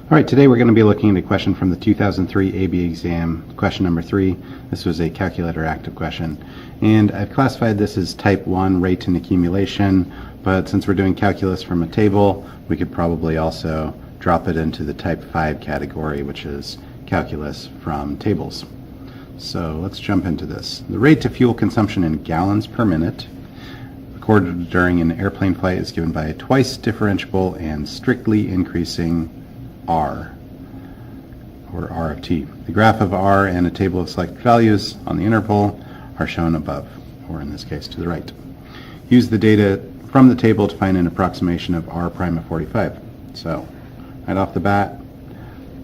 All right, today we're going to be looking at a question from the 2003 AB exam, question number 3. This was a calculator active question. And I've classified this as type 1, rate and accumulation, but since we're doing calculus from a table, we could probably also drop it into the type 5 category, which is calculus from tables. So let's jump into this. The rate of fuel consumption in gallons per minute recorded during an airplane flight is given by a twice differentiable and strictly increasing R, or R of t. The graph of R and a table of selected values on the interval are shown above, or in this case to the right. Use the data from the table to find an approximation of R prime of 45. So, right off the bat,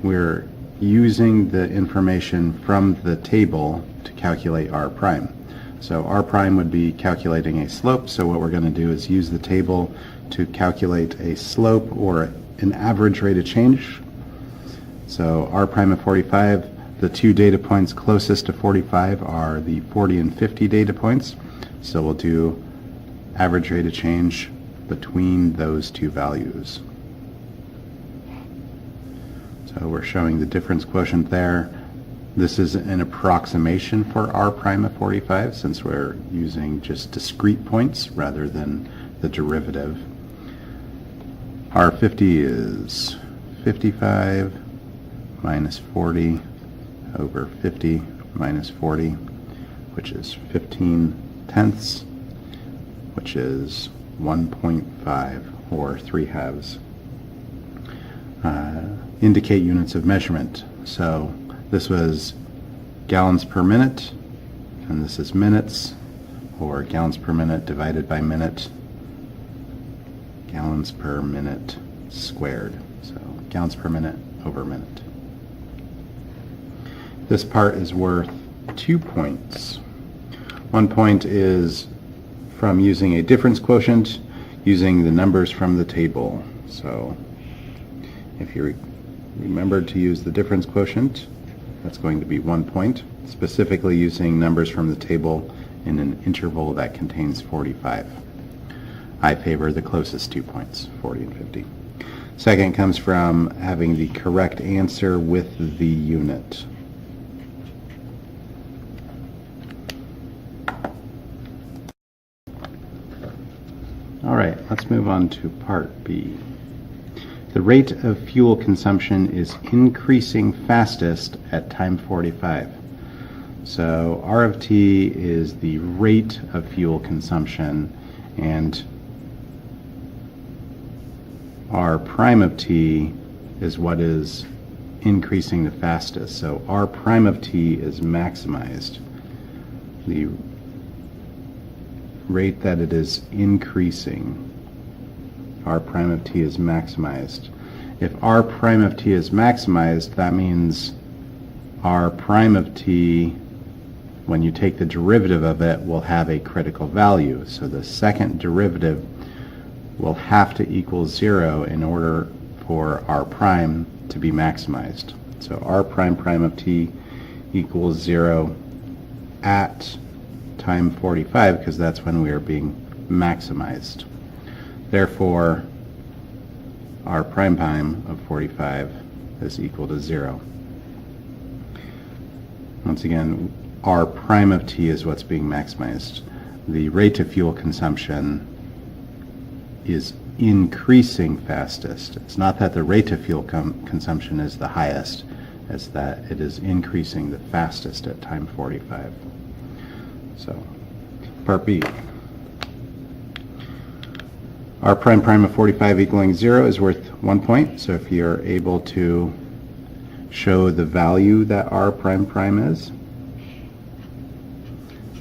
we're using the information from the table to calculate R prime. So R prime would be calculating a slope, so what we're going to do is use the table to calculate a slope or an average rate of change. So R prime of 45, the two data points closest to 45 are the 40 and 50 data points. So we'll do average rate of change between those two values. So we're showing the difference quotient there. This is an approximation for R prime of 45 since we're using just discrete points rather than the derivative. R50 is 55 minus 40 over 50 minus 40, which is 15 tenths, which is 1.5 or 3 halves. Indicate units of measurement. So this was gallons per minute, and this is minutes, or gallons per minute divided by minute. Gallons per minute squared. So gallons per minute over minute. This part is worth 2 points. 1 point is from using a difference quotient using the numbers from the table. So if you remember to use the difference quotient, that's going to be 1 point, specifically using numbers from the table in an interval that contains 45. I favor the closest 2 points, 40 and 50. Second comes from having the correct answer with the unit. All right, let's move on to part B. The rate of fuel consumption is increasing fastest at time 45. So R of t is the rate of fuel consumption, and R prime of t is what is increasing the fastest. So R prime of t is maximized. The rate that it is increasing, R prime of t is maximized. If R prime of t is maximized, that means R prime of t, when you take the derivative of it, will have a critical value. So the second derivative will have to equal 0 in order for R prime to be maximized. So R prime prime of t equals 0 at time 45 because that's when we are being maximized. Therefore, R prime prime of 45 is equal to 0. Once again, R prime of t is what's being maximized. The rate of fuel consumption is increasing fastest. It's not that the rate of fuel consumption is the highest, it's that it is increasing the fastest at time 45. So, part B. R prime prime of 45 equaling 0 is worth 1 point. So if you're able to show the value that R prime prime is,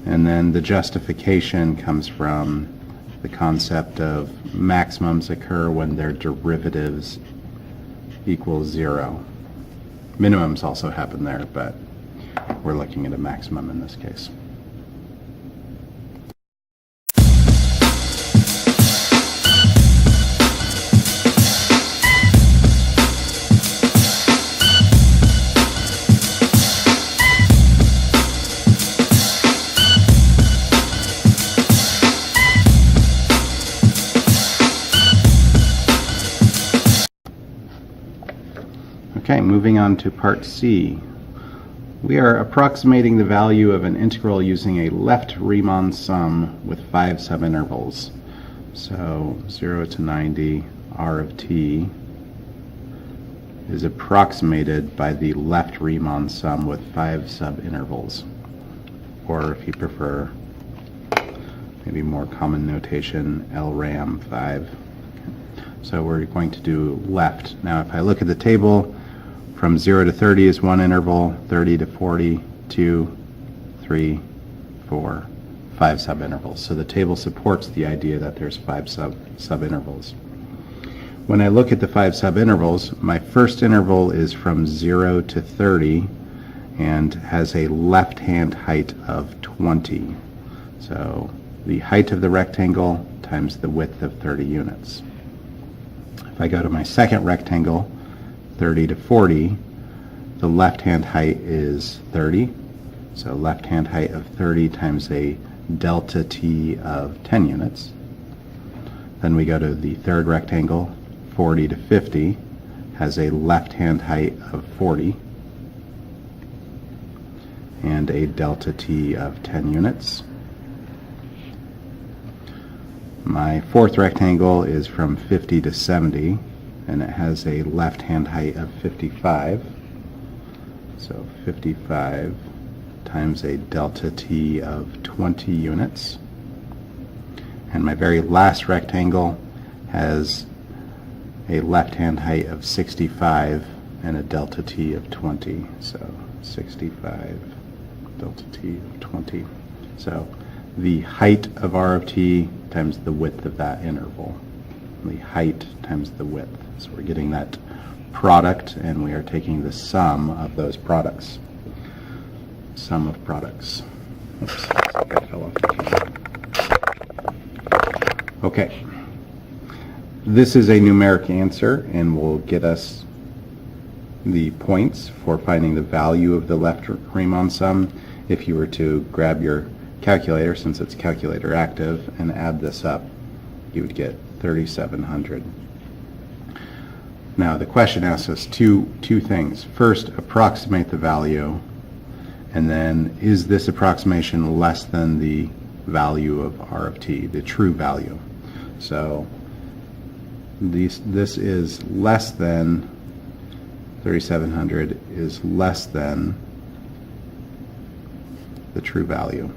and then the justification comes from the concept of maximums occur when their derivatives equal 0. Minimums also happen there, but we're looking at a maximum in this case. Okay, moving on to part C. We are approximating the value of an integral using a left Riemann sum with 5 subintervals. So 0 to 90 r of t is approximated by the left Riemann sum with 5 subintervals. Or if you prefer, maybe more common notation, LRAM 5. So we're going to do left. Now if I look at the table, from 0 to 30 is one interval, 30 to 40, 2, 3, 4, 5 subintervals. So the table supports the idea that there's 5 subintervals. When I look at the 5 subintervals, my first interval is from 0 to 30 and has a left-hand height of 20. So the height of the rectangle times the width of 30 units. If I go to my second rectangle, 30 to 40, the left-hand height is 30. So left-hand height of 30 times a delta t of 10 units. Then we go to the third rectangle, 40 to 50, has a left-hand height of 40 and a delta t of 10 units. My fourth rectangle is from 50 to 70, and it has a left-hand height of 55. So 55 times a delta t of 20 units. And my very last rectangle has a left-hand height of 65 and a delta t of 20. So 65 delta t of 20. So the height of r of t times the width of that interval. The height times the width. So we're getting that product, and we are taking the sum of those products. Sum of products. Oops, that fell off the camera. Okay. This is a numeric answer and will get us the points for finding the value of the left Riemann sum. If you were to grab your calculator, since it's calculator active, and add this up, you would get 3,700. Now the question asks us two things. First, approximate the value, and then is this approximation less than the value of r of t, the true value? So this is less than 3,700 is less than the true value.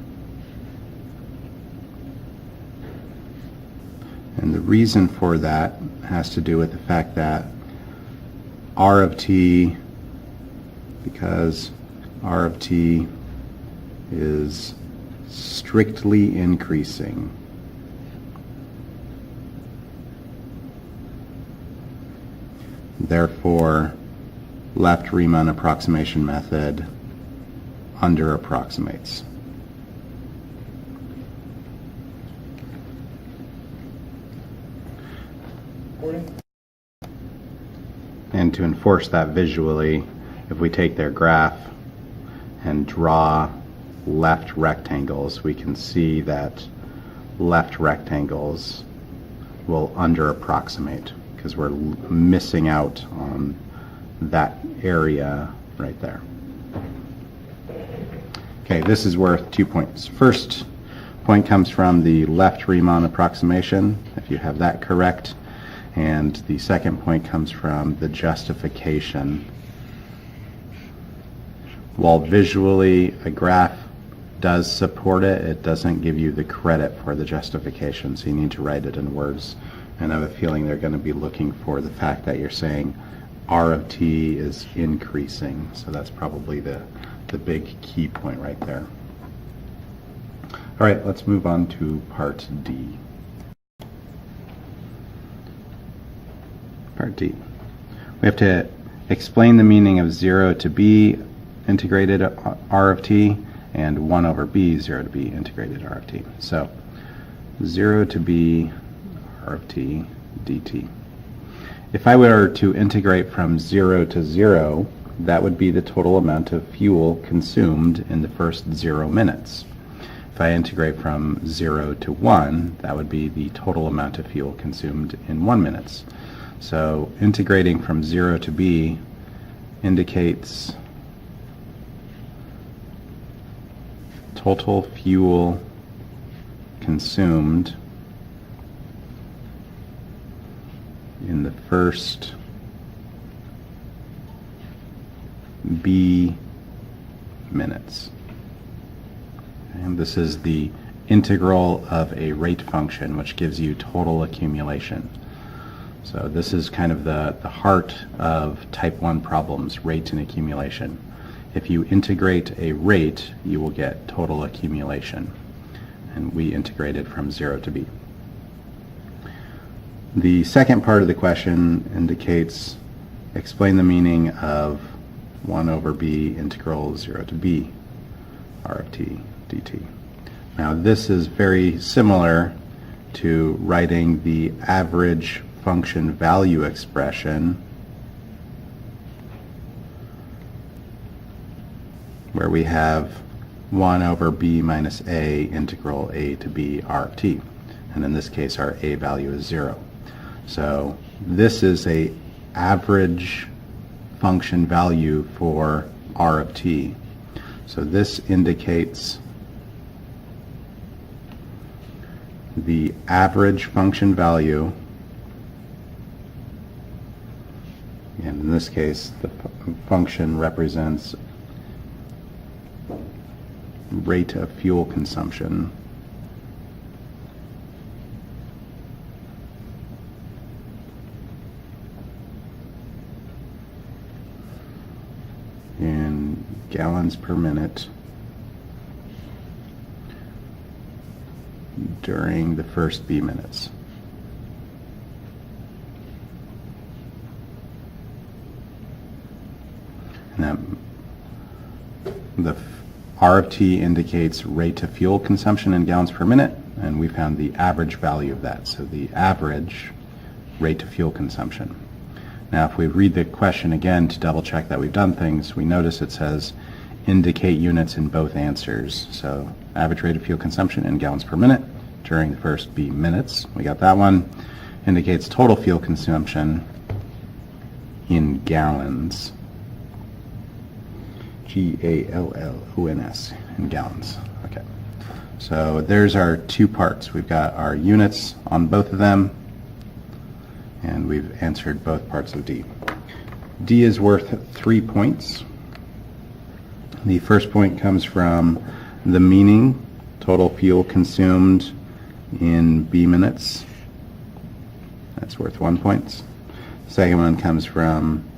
And the reason for that has to do with the fact that r of t, because r of t is strictly increasing, therefore left Riemann approximation method under approximates. And to enforce that visually, if we take their graph and draw left rectangles, we can see that left rectangles will under approximate because we're missing out on that area right there. Okay, this is worth 2 points. First point comes from the left Riemann approximation, if you have that correct. And the second point comes from the justification. While visually a graph does support it, it doesn't give you the credit for the justification, so you need to write it in words. And I have a feeling they're going to be looking for the fact that you're saying r of t is increasing, so that's probably the big key point right there. All right, let's move on to part D. Part D. We have to explain the meaning of 0 to b integrated r of t and 1 over b 0 to b integrated r of t. So 0 to b r of t dt. If I were to integrate from 0 to 0, that would be the total amount of fuel consumed in the first 0 minutes. If I integrate from 0 to 1, that would be the total amount of fuel consumed in 1 minute. So integrating from 0 to b indicates total fuel consumed in the first B minutes. And this is the integral of a rate function, which gives you total accumulation. So this is kind of the heart of type 1 problems, rate and accumulation. If you integrate a rate, you will get total accumulation. And we integrated from 0 to B. The second part of the question indicates, explain the meaning of 1 over B integral 0 to B r of t dt. Now this is very similar to writing the average function value expression, where we have 1 over b minus a integral a to b r of t. And in this case, our a value is 0. So this is a average function value for r of t. So this indicates the average function value, and in this case the function represents rate of fuel consumption, in gallons per minute during the first B minutes. Now, the R of t indicates rate of fuel consumption in gallons per minute, and we found the average value of that. So the average rate of fuel consumption. Now, if we read the question again to double check that we've done things, we notice it says indicate units in both answers. So average rate of fuel consumption in gallons per minute during the first B minutes. We got that one. Indicates total fuel consumption in gallons. G-A-L-L-O-N-S, in gallons. Okay. So there's our two parts. We've got our units on both of them, and we've answered both parts of D. D is worth 3 points. The first point comes from the meaning, total fuel consumed in B minutes. That's worth 1 point. Second one comes from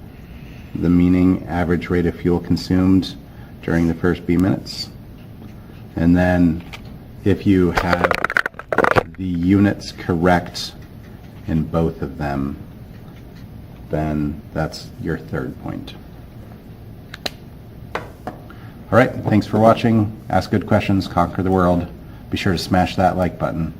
the meaning, average rate of fuel consumed during the first B minutes. And then if you have the units correct in both of them, then that's your third point. All right, thanks for watching. Ask good questions, conquer the world. Be sure to smash that like button.